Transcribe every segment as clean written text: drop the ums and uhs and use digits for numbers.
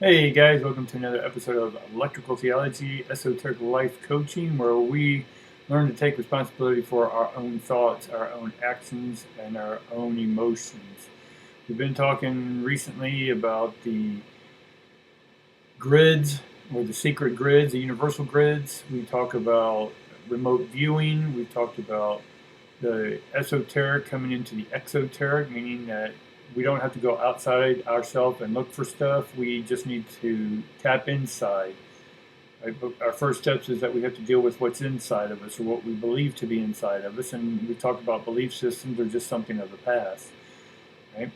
Hey guys, welcome to another episode of Electrical Theology, Esoteric Life Coaching, where we learn to take responsibility for our own thoughts, our own actions, and our own emotions. We've been talking recently about the grids, or the secret grids, the universal grids. We talk about remote viewing. We talked about the esoteric coming into the exoteric, meaning that we don't have to go outside ourselves and look for stuff. We just need to tap inside. Right? But our first steps is that we have to deal with what's inside of us or what we believe to be inside of us. And we talk about belief systems are just something of the past. Right?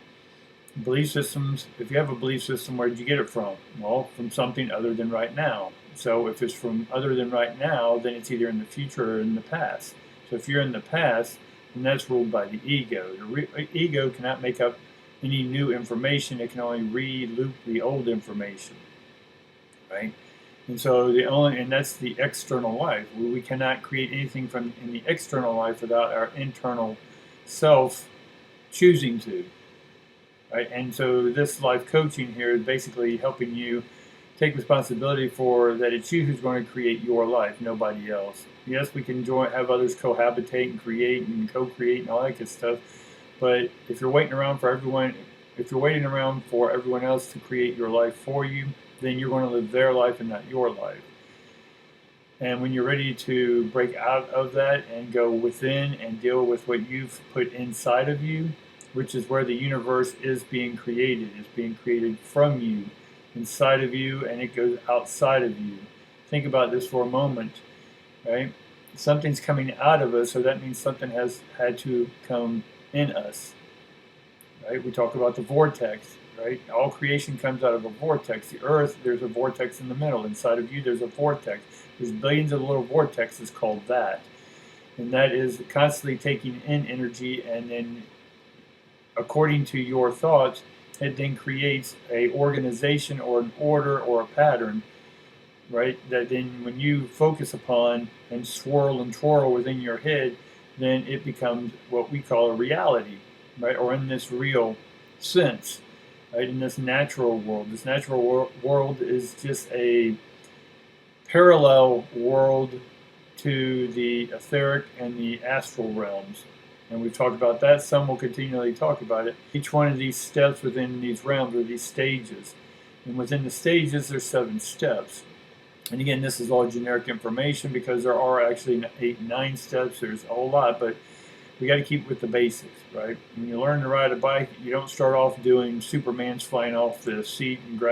Belief systems, if you have a belief system, where did you get it from? Well, from something other than right now. So if it's from other than right now, then it's either in the future or in the past. So if you're in the past, then that's ruled by the ego. The ego cannot make up any new information. It can only re-loop the old information, right? And so and that's the external life. We cannot create anything from in the external life without our internal self choosing to. Right? And so this life coaching here is basically helping you take responsibility for that it's you who's going to create your life, nobody else. Yes, we can have others cohabitate and create and co-create and all that good stuff, but if you're waiting around for everyone, if you're waiting around for everyone else to create your life for you, then you're going to live their life and not your life. And when you're ready to break out of that and go within and deal with what you've put inside of you, which is where the universe is being created, is being created from you, inside of you, and it goes outside of you. Think about this for a moment, right? Something's coming out of us, so that means something has had to come in us, right? We talk about the vortex, right? All creation comes out of a vortex. The earth, there's a vortex in the middle. Inside of you, there's a vortex. There's billions of little vortexes called that. And that is constantly taking in energy, and then according to your thoughts, it then creates a organization or an order or a pattern, right? That then when you focus upon and swirl and twirl within your head, then it becomes what we call a reality, right? Or in this real sense, right? In this natural world. This natural world is just a parallel world to the etheric and the astral realms. And we've talked about that. Some will continually talk about it. Each one of these steps within these realms are these stages. And within the stages, there's 7 steps. And again, this is all generic information because there are actually 8, 9 steps. There's a whole lot, but we got to keep with the basics, right? When you learn to ride a bike, you don't start off doing Superman's flying off the seat and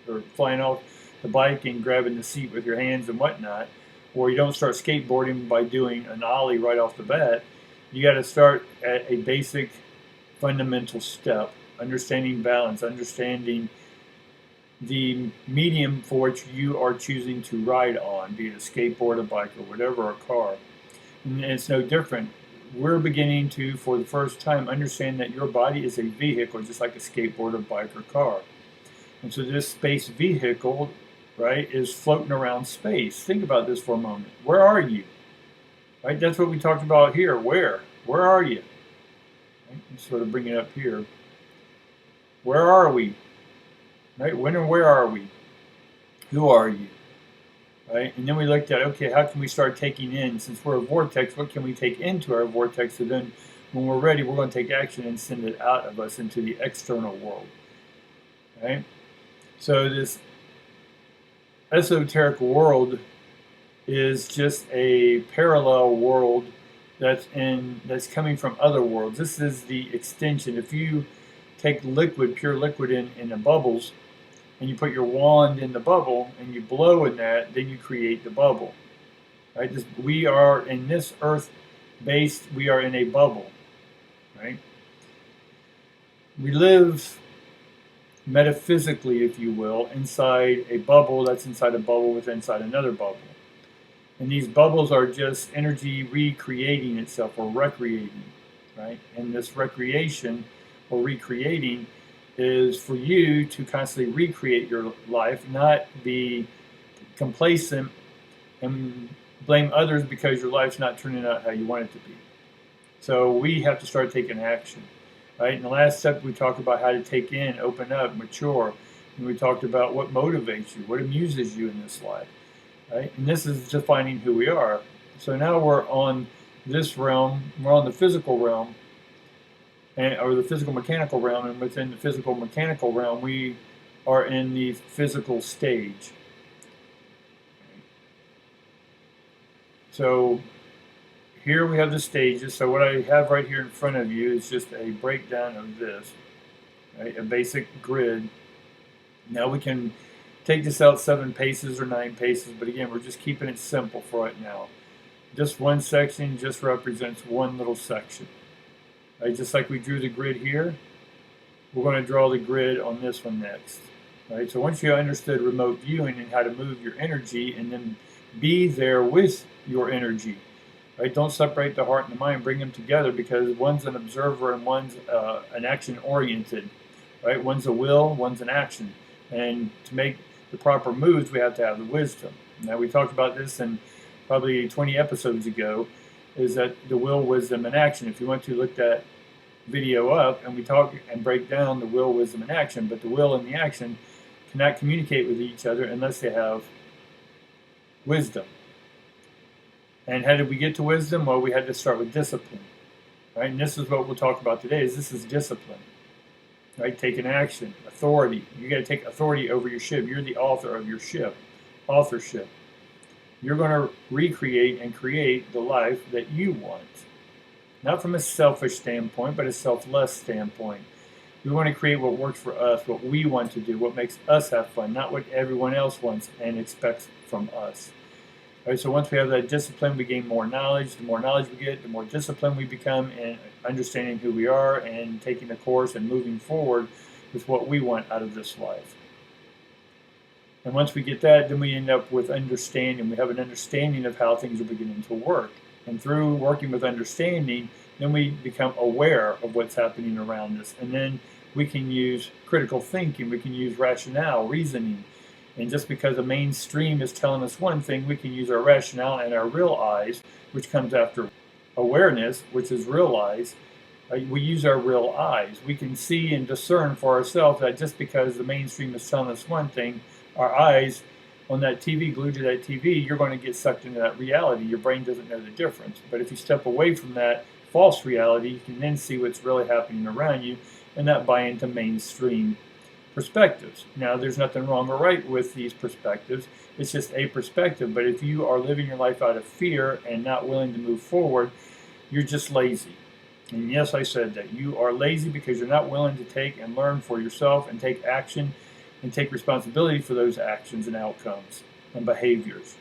or flying off the bike and grabbing the seat with your hands and whatnot. Or you don't start skateboarding by doing an ollie right off the bat. You got to start at a basic fundamental step, understanding balance, understanding the medium for which you are choosing to ride on, be it a skateboard, a bike, or whatever, a car. And it's no different. We're beginning to, for the first time, understand that your body is a vehicle, just like a skateboard, a bike, or car. And so this space vehicle, right, is floating around space. Think about this for a moment. Where are you? Right? That's what we talked about here. Where? Where are you? Right? Let's sort of bring it up here. Where are we? Right? When and where are we? Who are you? Right? And then we looked at, okay, how can we start taking in, since we're a vortex, what can we take into our vortex? So then when we're ready, we're going to take action and send it out of us into the external world. Right? So this esoteric world is just a parallel world that's coming from other worlds. This is the extension. If you take liquid, pure liquid in the bubbles, and you put your wand in the bubble and you blow in that, then you create the bubble. Right? We are in this earth based, we are in a bubble. Right? We live metaphysically, if you will, inside a bubble that's inside a bubble with inside another bubble. And these bubbles are just energy recreating itself or recreating, right? And this recreation or recreating is for you to constantly recreate your life, not be complacent and blame others because your life's not turning out how you want it to be. So we have to start taking action, right? In the last step, we talked about how to take in, open up, mature. And we talked about what motivates you, what amuses you in this life, right? And this is defining who we are. So now we're on this realm, we're on the physical realm, or the physical mechanical realm, and within the physical mechanical realm, we are in the physical stage. So here we have the stages. So what I have right here in front of you is just a breakdown of this, right? A basic grid. Now we can take this out 7 paces or 9 paces, but again, we're just keeping it simple for right now. Just one section just represents one little section. Right? Just like we drew the grid here, we're going to draw the grid on this one next. Right? So once you understood remote viewing and how to move your energy and then be there with your energy, right? Don't separate the heart and the mind, bring them together, because one's an observer and one's an action oriented, right? One's a will, one's an action. And to make the proper moves, we have to have the wisdom. Now, we talked about this in probably 20 episodes ago, is that the will, wisdom, and action. If you want to look that video up, and we talk and break down the will, wisdom, and action, but the will and the action cannot communicate with each other unless they have wisdom. And how did we get to wisdom? Well, we had to start with discipline, right? And this is what we'll talk about today, is this is discipline, right? Taking action, authority. You got to take authority over your ship. You're the author of your ship, authorship. You're going to recreate and create the life that you want. Not from a selfish standpoint, but a selfless standpoint. We want to create what works for us, what we want to do, what makes us have fun, not what everyone else wants and expects from us. Right, so once we have that discipline, we gain more knowledge. The more knowledge we get, the more disciplined we become in understanding who we are and taking the course and moving forward with what we want out of this life. And once we get that, then we end up with understanding. We have an understanding of how things are beginning to work. And through working with understanding, then we become aware of what's happening around us. And then we can use critical thinking, we can use rationale, reasoning. And just because the mainstream is telling us one thing, we can use our rationale and our real eyes, which comes after awareness, which is realize. We use our real eyes. We can see and discern for ourselves that just because the mainstream is telling us one thing, our eyes on that TV, glued to that TV, you're going to get sucked into that reality. Your brain doesn't know the difference. But if you step away from that false reality, you can then see what's really happening around you and not buy into mainstream perspectives. Now, there's nothing wrong or right with these perspectives. It's just a perspective. But if you are living your life out of fear and not willing to move forward, you're just lazy. And yes, I said that. You are lazy because you're not willing to take and learn for yourself and take action and take responsibility for those actions and outcomes and behaviors,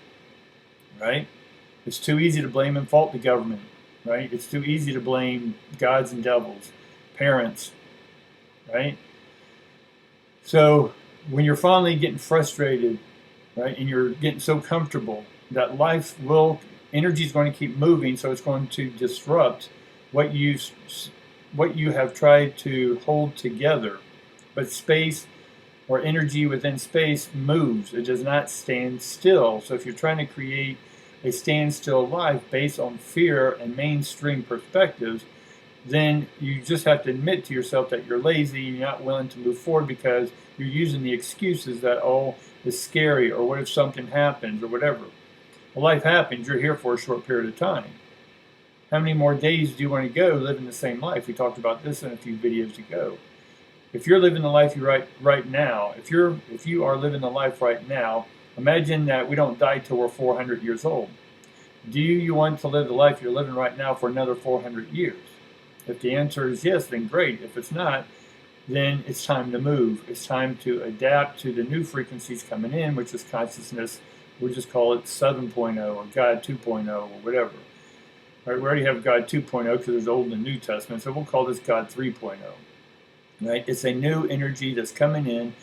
right? It's too easy to blame and fault the government, right? It's too easy to blame gods and devils, parents, right? So when you're finally getting frustrated, right, and you're getting so comfortable that energy is going to keep moving, so it's going to disrupt what you have tried to hold together. But space or energy within space moves. It does not stand still. So if you're trying to create a standstill life based on fear and mainstream perspectives, then you just have to admit to yourself that you're lazy and you're not willing to move forward because you're using the excuses that, oh, it's scary, or what if something happens, or whatever. Well, life happens. You're here for a short period of time. How many more days do you want to go living the same life? We talked about this in a few videos ago. If you're living the life you right now, if you are living the life right now, imagine that we don't die till we're 400 years old. Do you want to live the life you're living right now for another 400 years? If the answer is yes, then great. If it's not, then it's time to move. It's time to adapt to the new frequencies coming in, which is consciousness. We'll just call it 7.0 or God 2.0 or whatever. Right, we already have God 2.0 because there's Old and New Testament, so we'll call this God 3.0. Right? It's a new energy that's coming in,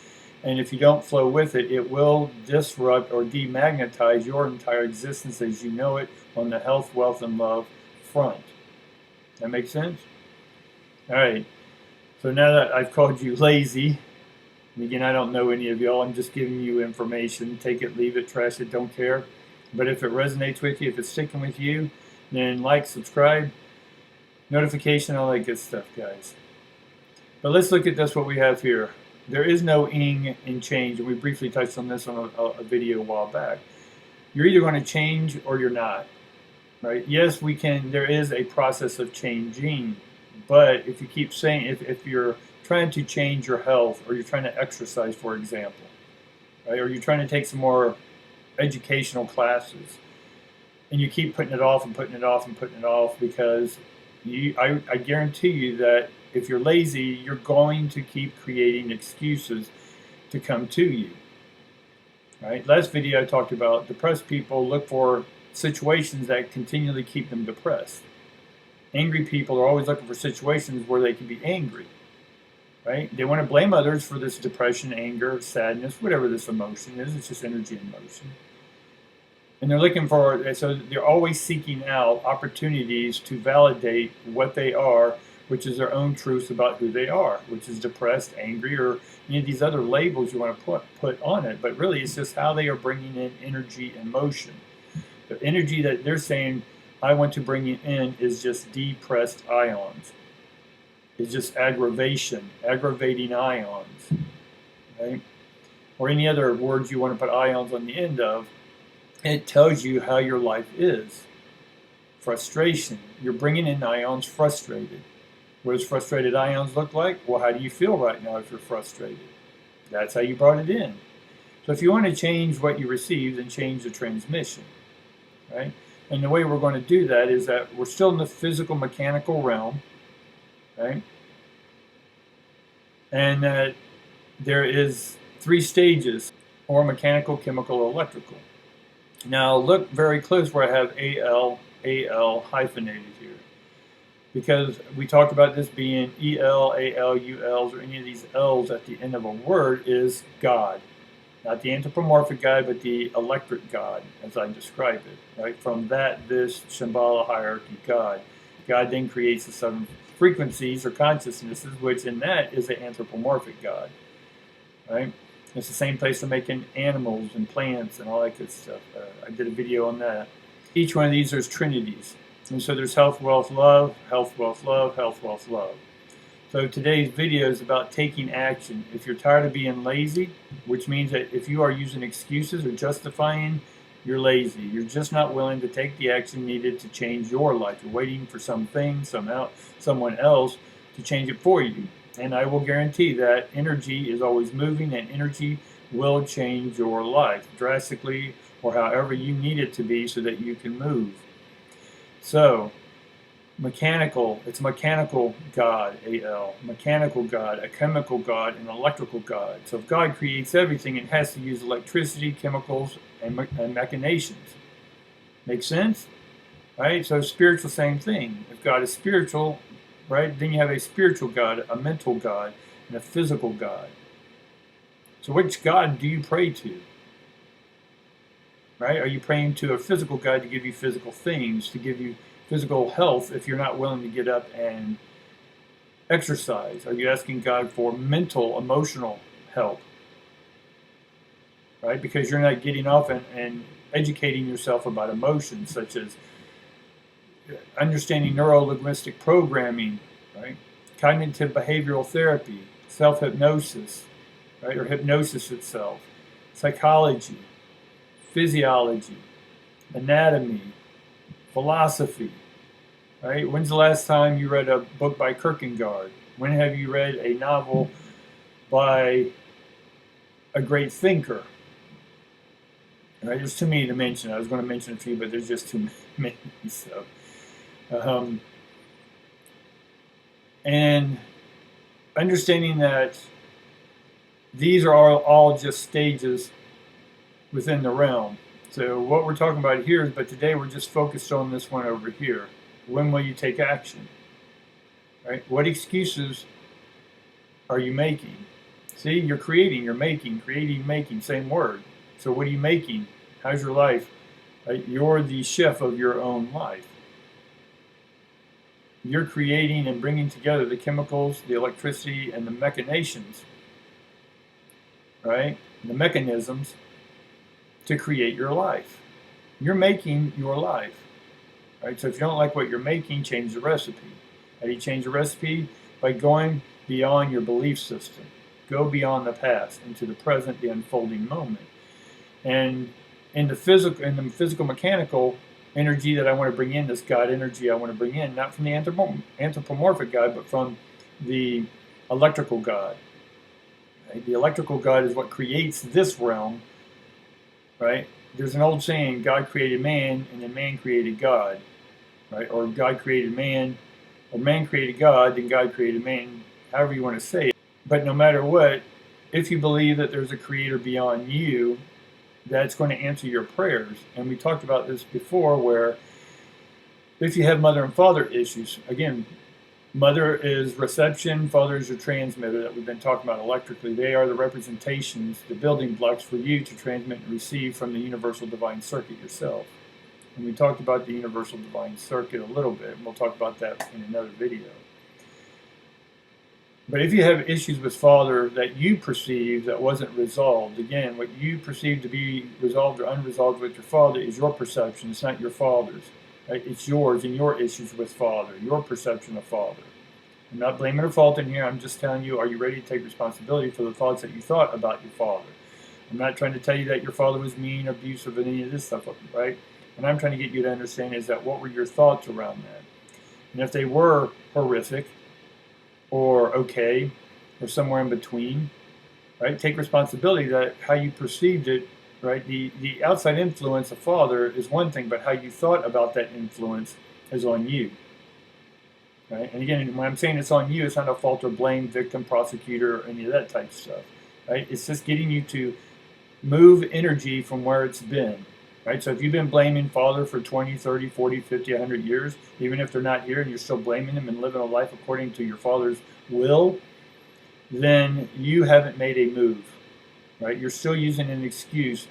and if you don't flow with it, it will disrupt or demagnetize your entire existence as you know it on the health, wealth, and love front. That makes sense? All right. So now that I've called you lazy, and again, I don't know any of y'all. I'm just giving you information. Take it, leave it, trash it, don't care. But if it resonates with you, if it's sticking with you, then like, subscribe, notification, all that good stuff, guys. But let's look at this, what we have here. There is no ing in change, and we briefly touched on this on a video a while back. You're either going to change or you're not, right? Yes, we can. There is a process of changing, but if you keep saying, if you're trying to change your health, or you're trying to exercise, for example, right, or you're trying to take some more educational classes, and you keep putting it off and putting it off and putting it off, because I guarantee you that if you're lazy, you're going to keep creating excuses to come to you. Right? Last video I talked about depressed people look for situations that continually keep them depressed. Angry people are always looking for situations where they can be angry. Right? They want to blame others for this depression, anger, sadness, whatever this emotion is. It's just energy and motion. And they're looking for, so they're always seeking out opportunities to validate what they are, which is their own truth about who they are, which is depressed, angry, or any of these other labels you want to put on it. But really, it's just how they are bringing in energy and motion. The energy that they're saying, I want to bring in, is just depressed ions. It's just aggravation, aggravating ions, right? Or any other words you want to put ions on the end of. It tells you how your life is. Frustration. You're bringing in ions frustrated. What does frustrated ions look like? Well, how do you feel right now if you're frustrated? That's how you brought it in. So if you want to change what you receive, then change the transmission, right? And the way we're going to do that is that we're still in the physical mechanical realm, right? And that there is 3 stages, or mechanical, chemical, electrical. Now look very close where I have AL hyphenated here, because we talked about this being EL, AL, ULs, or any of these L's at the end of a word is God. Not the anthropomorphic God, but the electric God, as I describe it. Right? From that, this Shambhala hierarchy God. God then creates the 7 frequencies or consciousnesses, which in that is the anthropomorphic God. Right? It's the same place for making animals and plants and all that good stuff. I did a video on that. Each one of these is trinities. And so there's health, wealth, love, health, wealth, love, health, wealth, love. So today's video is about taking action. If you're tired of being lazy, which means that if you are using excuses or justifying, you're lazy. You're just not willing to take the action needed to change your life. You're waiting for something, someone else to change it for you. And I will guarantee that energy is always moving, and energy will change your life drastically, or however you need it to be so that you can move. So, mechanical, it's mechanical God, AL, mechanical God, a chemical God, and an electrical God. So if God creates everything, it has to use electricity, chemicals, and machinations. Make sense? Right? So spiritual, same thing. If God is spiritual, right, then you have a spiritual God, a mental God, and a physical God. So which God do you pray to? Right? Are you praying to a physical God to give you physical things, to give you physical health if you're not willing to get up and exercise? Are you asking God for mental, emotional help? Right? Because you're not getting off and educating yourself about emotions, such as understanding neuro-linguistic programming, right? Cognitive behavioral therapy, self-hypnosis, right? Or hypnosis itself, psychology, physiology, anatomy, philosophy, right? When's the last time you read a book by Kierkegaard? When have you read a novel by a great thinker? Right? There's too many to mention. I was going to mention a few, but there's just too many. So, and understanding that these are all just stages within the realm. So what we're talking about here is, but today we're just focused on this one over here. When will you take action? Right? What excuses are you making? See, you're creating, you're making, creating, making, same word. So what are you making? How's your life? You're the chef of your own life. You're creating and bringing together the chemicals, the electricity, and the machinations, right? The mechanisms to create your life. You're making your life, right? So if you don't like what you're making, change the recipe. How do you change the recipe? By going beyond your belief system. Go beyond the past into the present, the unfolding moment. And in the physical mechanical energy that I want to bring in, this God energy I want to bring in, not from the anthropomorphic God, but from the electrical God. Right? The electrical God is what creates this realm, right? There's an old saying, God created man, and then man created God, right? Or God created man, or man created God, then God created man, however you want to say it. But no matter what, if you believe that there's a creator beyond you, that's going to answer your prayers. And we talked about this before, where if you have mother and father issues, again, mother is reception, father is your transmitter that we've been talking about electrically. They are the representations, the building blocks for you to transmit and receive from the universal divine circuit yourself. And we talked about the universal divine circuit a little bit, and we'll talk about that in another video. But if you have issues with father that you perceive that wasn't resolved, again, what you perceive to be resolved or unresolved with your father is your perception. It's not your father's. Right? It's yours and your issues with father, your perception of father. I'm not blaming or faulting here. I'm just telling you, are you ready to take responsibility for the thoughts that you thought about your father? I'm not trying to tell you that your father was mean, abusive, any of this stuff, right? And I'm trying to get you to understand is that what were your thoughts around that? And if they were horrific, or okay, or somewhere in between, right? Take responsibility that how you perceived it, right? The outside influence of father is one thing, but how you thought about that influence is on you, right? And again, when I'm saying it's on you, it's not a fault or blame, victim, prosecutor, or any of that type of stuff, right? It's just getting you to move energy from where it's been, right? So if you've been blaming father for 20, 30, 40, 50, 100 years, even if they're not here and you're still blaming them and living a life according to your father's will, then you haven't made a move, right? You're still using an excuse,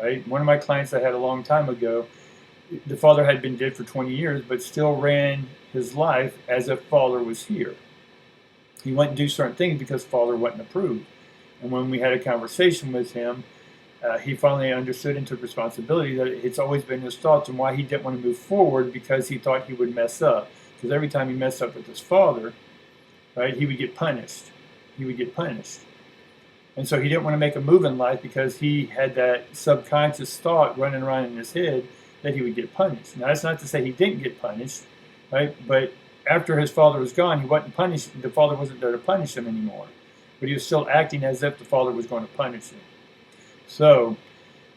right? One of my clients I had a long time ago, the father had been dead for 20 years, but still ran his life as if father was here. He wouldn't do certain things because father wasn't approved. And when we had a conversation with him, he finally understood and took responsibility that it's always been his thoughts and why he didn't want to move forward, because he thought he would mess up. Because every time he messed up with his father, right, he would get punished. He would get punished. And so he didn't want to make a move in life because he had that subconscious thought running around in his head that he would get punished. Now, that's not to say he didn't get punished, right? But after his father was gone, he wasn't punished. The father wasn't there to punish him anymore. But he was still acting as if the father was going to punish him. So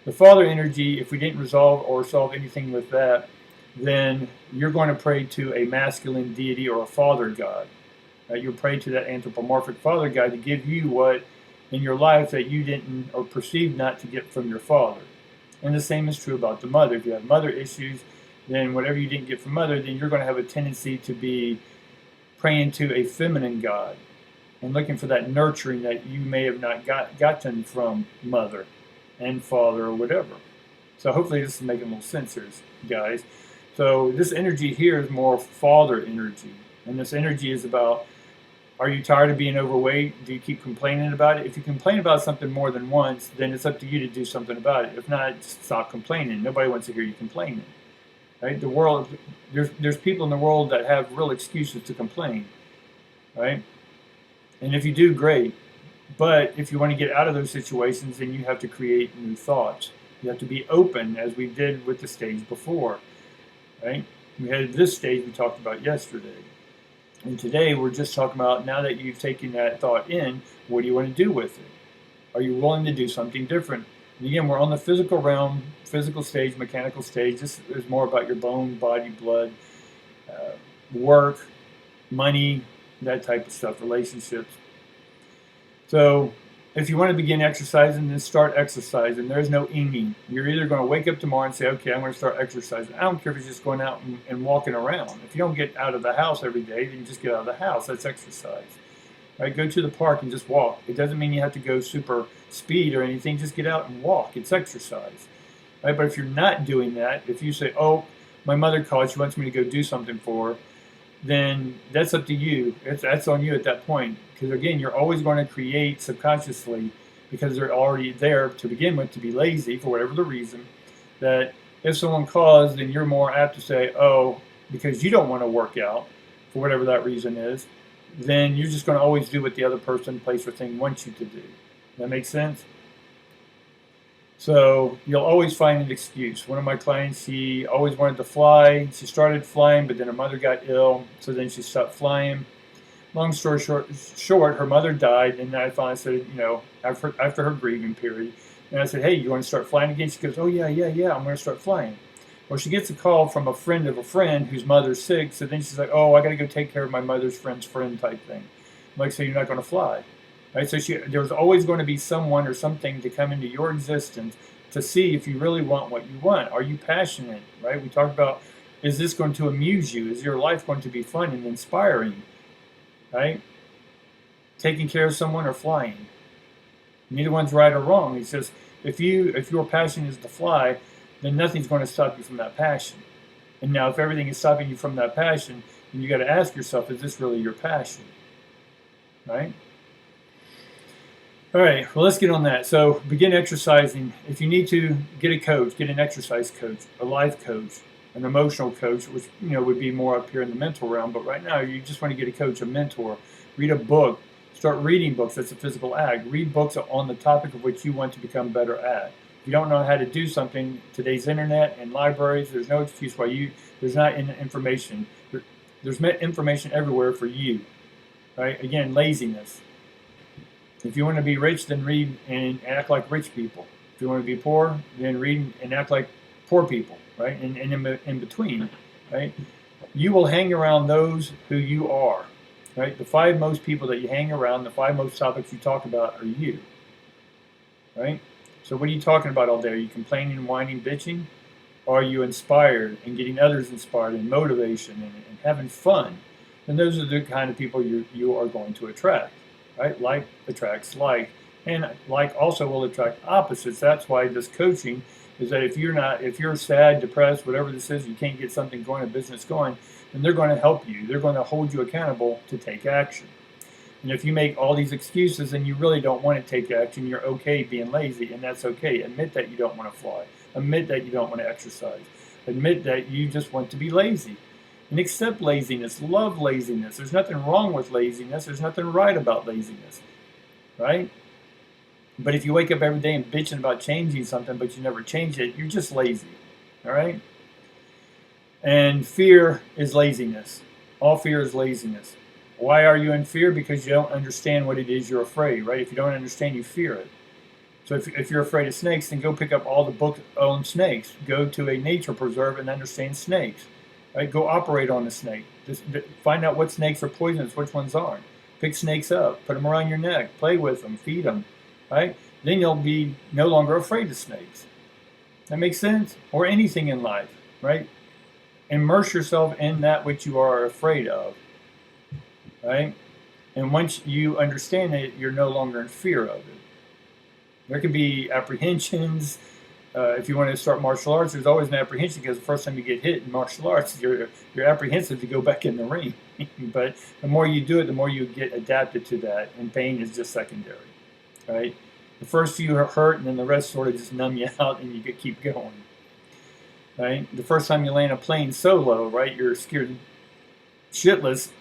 the father energy, if we didn't resolve or solve anything with that, then you're going to pray to a masculine deity or a father god. You'll pray to that anthropomorphic father god to give you what in your life that you didn't or perceived not to get from your father. And the same is true about the mother. If you have mother issues, then whatever you didn't get from mother, then you're going to have a tendency to be praying to a feminine god and looking for that nurturing that you may have not gotten from mother and father or whatever. So hopefully this is making a little sense here, guys. So this energy here is more father energy. And this energy is about, are you tired of being overweight? Do you keep complaining about it? If you complain about something more than once, then it's up to you to do something about it. If not, just stop complaining. Nobody wants to hear you complaining. Right? The world, there's people in the world that have real excuses to complain. Right? And if you do, great. But if you want to get out of those situations, then you have to create new thoughts. You have to be open, as we did with the stage before. Right? We had this stage we talked about yesterday. And today we're just talking about, now that you've taken that thought in, what do you want to do with it? Are you willing to do something different? And again, we're on the physical realm, physical stage, mechanical stage. This is more about your bone, body, blood, work, money, that type of stuff, relationships. So if you want to begin exercising, then start exercising. There's no aiming. You're either going to wake up tomorrow and say, okay, I'm going to start exercising. I don't care if it's just going out and walking around. If you don't get out of the house every day, then you just get out of the house. That's exercise. Right? Go to the park and just walk. It doesn't mean you have to go super speed or anything. Just get out and walk. It's exercise. Right? But if you're not doing that, if you say, oh, my mother called, she wants me to go do something for her, then that's up to you. That's on you at that point. Because again, you're always going to create subconsciously, because they're already there to begin with, to be lazy for whatever the reason, that if someone calls, then you're more apt to say, oh, because you don't want to work out for whatever that reason is, then you're just going to always do what the other person, place, or thing wants you to do. That makes sense? So you'll always find an excuse. One of my clients, she always wanted to fly. She started flying, but then her mother got ill, so then she stopped flying. Long story short, her mother died, and I finally said, after her grieving period, and I said, hey, you want to start flying again? She goes, oh, yeah, I'm going to start flying. Well, she gets a call from a friend of a friend whose mother's sick, so then she's like, oh, I got to go take care of my mother's friend's friend type thing. I'm like, so you're not going to fly. Right? So there's always going to be someone or something to come into your existence to see if you really want what you want. Are you passionate? Right? We talked about, is this going to amuse you? Is your life going to be fun and inspiring? Right? Taking care of someone or flying. Neither one's right or wrong. It's just if your passion is to fly, then nothing's going to stop you from that passion. And now, if everything is stopping you from that passion, then you got to ask yourself, is this really your passion? Right? All right, well, let's get on that. So begin exercising. If you need to, get a coach, get an exercise coach, a life coach, an emotional coach, which would be more up here in the mental realm. But right now, you just want to get a coach, a mentor. Read a book. Start reading books. That's a physical act. Read books on the topic of which you want to become better at. If you don't know how to do something, today's internet and libraries, there's no excuse why there's not information. There's information everywhere for you. Right? Again, laziness. If you want to be rich, then read and act like rich people. If you want to be poor, then read and act like poor people, right? And in between, right? You will hang around those who you are, right? The 5 most people that you hang around, the 5 most topics you talk about are you, right? So what are you talking about all day? Are you complaining, whining, bitching? Or are you inspired and getting others inspired and motivation and having fun? And those are the kind of people you are going to attract. Right? Like attracts like, and like also will attract opposites. That's why this coaching is that if you're sad, depressed, whatever this is, you can't get something going, a business going, then they're going to help you. They're going to hold you accountable to take action. And if you make all these excuses and you really don't want to take action, you're okay being lazy, and that's okay. Admit that you don't want to fly. Admit that you don't want to exercise. Admit that you just want to be lazy. And accept laziness, love laziness. There's nothing wrong with laziness. There's nothing right about laziness, right? But if you wake up every day and bitching about changing something, but you never change it, you're just lazy, all right? And fear is laziness. All fear is laziness. Why are you in fear? Because you don't understand what it is you're afraid, right? If you don't understand, you fear it. So if you're afraid of snakes, then go pick up all the books on snakes. Go to a nature preserve and understand snakes. Right? Go operate on a snake. Just find out what snakes are poisonous, which ones aren't. Pick snakes up, put them around your neck, play with them, feed them. Right? Then you'll be no longer afraid of snakes. That makes sense? Or anything in life, right? Immerse yourself in that which you are afraid of. Right? And once you understand it, you're no longer in fear of it. There can be apprehensions. If you want to start martial arts, there's always an apprehension because the first time you get hit in martial arts, you're apprehensive to go back in the ring. But the more you do it, the more you get adapted to that, and pain is just secondary, right? The first few hurt, and then the rest sort of just numb you out, and you keep going, right? The first time you land a plane solo, right, you're scared shitless,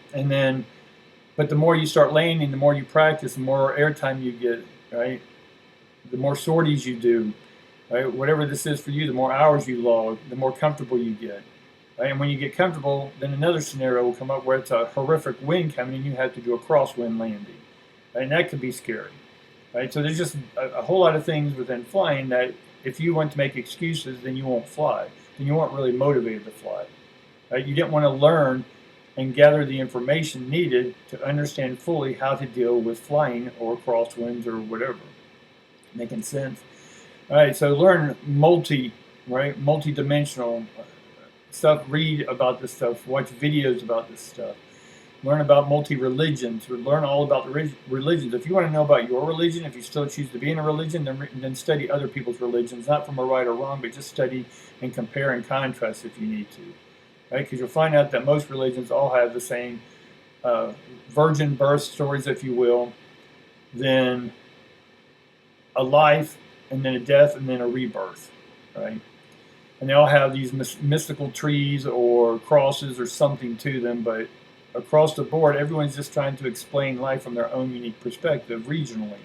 but the more you start landing, the more you practice, the more airtime you get, right? The more sorties you do. Right? Whatever this is for you, the more hours you log, the more comfortable you get. Right? And when you get comfortable, then another scenario will come up where it's a horrific wind coming and you have to do a crosswind landing. Right? And that could be scary. Right? So there's just a whole lot of things within flying that if you want to make excuses, then you won't fly. Then you weren't really motivated to fly. Right? You didn't want to learn and gather the information needed to understand fully how to deal with flying or crosswinds or whatever. Making sense? All right, so learn multi-dimensional stuff. Read about this stuff. Watch videos about this stuff. Learn about multi-religions. Learn all about the religions. If you want to know about your religion, if you still choose to be in a religion, then study other people's religions, not from a right or wrong, but just study and compare and contrast if you need to. Right? Because you'll find out that most religions all have the same virgin birth stories, if you will, then a life, and then a death, and then a rebirth, right? And they all have these mystical trees or crosses or something to them, but across the board, everyone's just trying to explain life from their own unique perspective regionally.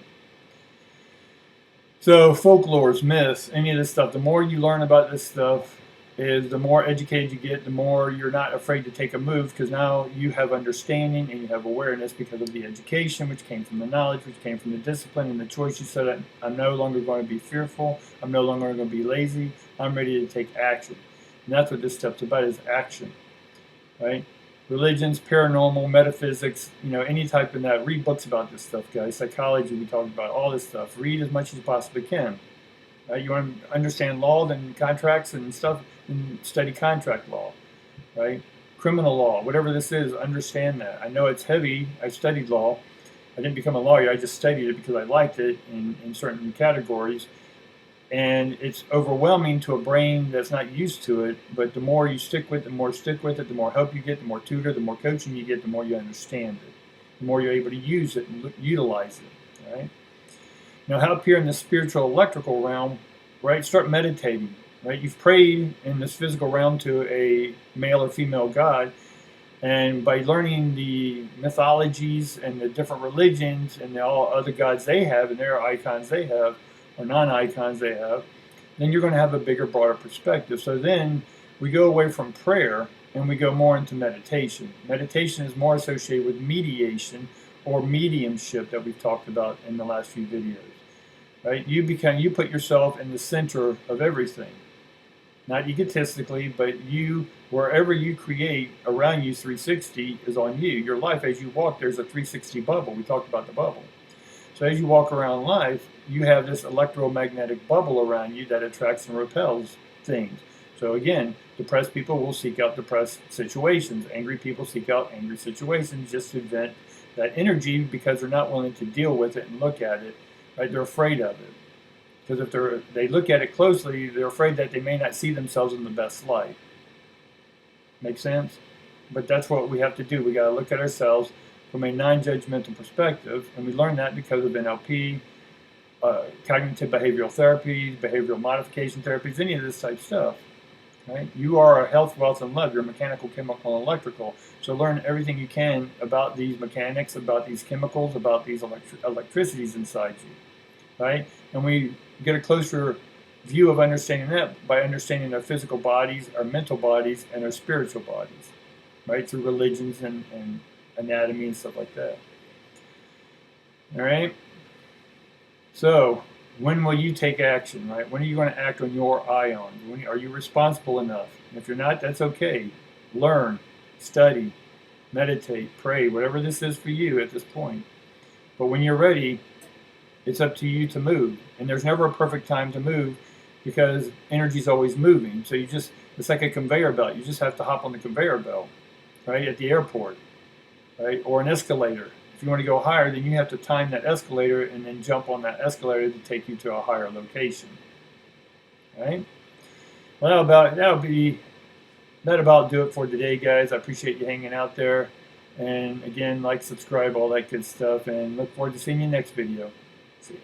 So folklores, myths, any of this stuff, the more you learn about this stuff, is the more educated you get, the more you're not afraid to take a move, because now you have understanding and you have awareness because of the education, which came from the knowledge, which came from the discipline and the choice. You said, I'm no longer going to be fearful. I'm no longer going to be lazy. I'm ready to take action. And that's what this step's about, is action, right? Religions, paranormal, metaphysics, any type of that. Read books about this stuff, guys. Psychology, we talked about all this stuff. Read as much as you possibly can. Right? You want to understand law and contracts and stuff, and study contract law, right? Criminal law, whatever this is, understand that. I know it's heavy. I studied law. I didn't become a lawyer. I just studied it because I liked it in certain categories. And it's overwhelming to a brain that's not used to it. But the more you stick with it, the more help you get, the more tutor, the more coaching you get, the more you understand it. The more you're able to use it and utilize it, right? Now, up here in the spiritual electrical realm, right, start meditating, right? You've prayed in this physical realm to a male or female God, and by learning the mythologies and the different religions and all other gods they have and their icons they have, or non-icons they have, then you're going to have a bigger, broader perspective. So then we go away from prayer and we go more into meditation. Meditation is more associated with mediation or mediumship that we've talked about in the last few videos. Right? You put yourself in the center of everything. Not egotistically, but wherever you create around you, 360 is on you. Your life, as you walk, there's a 360 bubble. We talked about the bubble. So as you walk around life, you have this electromagnetic bubble around you that attracts and repels things. So again, depressed people will seek out depressed situations. Angry people seek out angry situations just to vent that energy because they're not willing to deal with it and look at it. Right? They're afraid of it. Because if they look at it closely, they're afraid that they may not see themselves in the best light. Make sense? But that's what we have to do. We got to look at ourselves from a non-judgmental perspective, and we learn that because of NLP, cognitive behavioral therapy, behavioral modification therapies, any of this type of stuff. Right? You are a health, wealth, and love. You're mechanical, chemical, and electrical. So learn everything you can about these mechanics, about these chemicals, about these electricities inside you. Right? And we get a closer view of understanding that by understanding our physical bodies, our mental bodies, and our spiritual bodies. Right? Through religions and anatomy and stuff like that. All right? So, when will you take action, right? When are you going to act on your ions? Are you responsible enough? And if you're not, that's okay. Learn, study, meditate, pray, whatever this is for you at this point. But when you're ready, it's up to you to move. And there's never a perfect time to move because energy's always moving. So it's like a conveyor belt. You just have to hop on the conveyor belt, right, at the airport, right, or an escalator. If you want to go higher, then you have to time that escalator and then jump on that escalator to take you to a higher location. Right? Well, that about do it for today, guys. I appreciate you hanging out there. And again, like, subscribe, all that good stuff. And look forward to seeing you next video. See you.